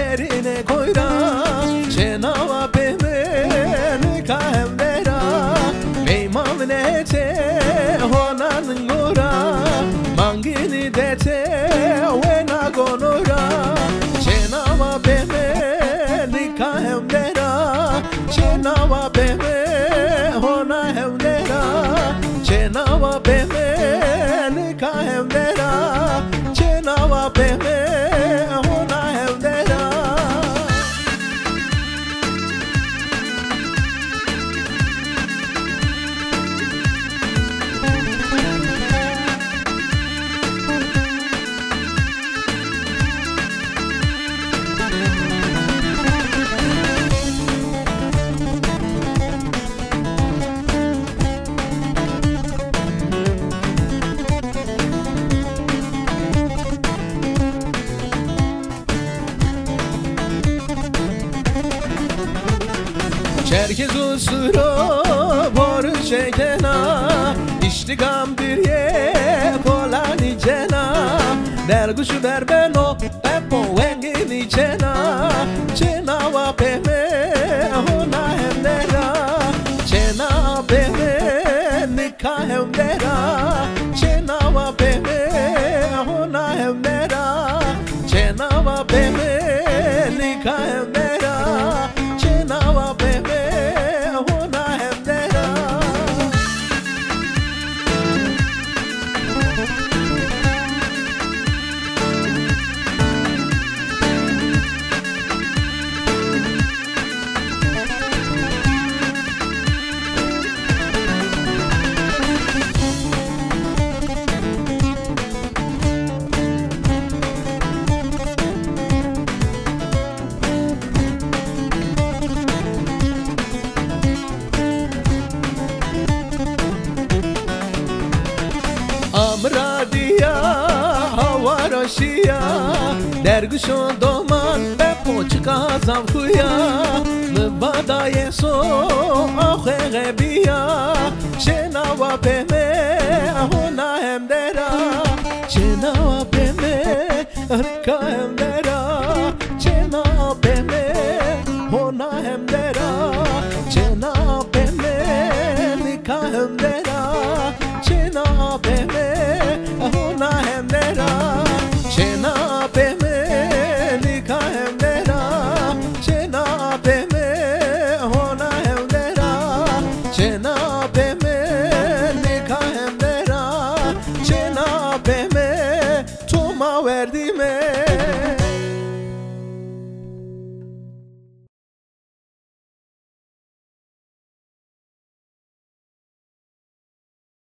derine koyra Cenava beme kahem vera Beymam nete honan gora Mangini dete wena gonora Cenava beme kahem vera Cenava beme hona hem vera Cenava beme kahem vera Cenava beme hona hem vera Herkes usuro boru çekena İştigam bir ye polani cena Derguşu derbeno pepo wengini cena Cena wa peme hona hemdera Cena peme nika hemdera Cena wa peme hona hemdera Cena wa peme nika hemdera Cena wa peme Amradia havaroşia Derguşon doman bepoçka zamkuya Mıbada yeso ahegebia Cenava peme hona hemdera Cenava peme rika hemdera Cenava peme hona hemdera Cenava peme rika hemdera Cenava peme hona hemdera Cenava peme nika hemdera Cenava peme hona hemdera Cenava peme nika hemdera Cenava peme toma verdime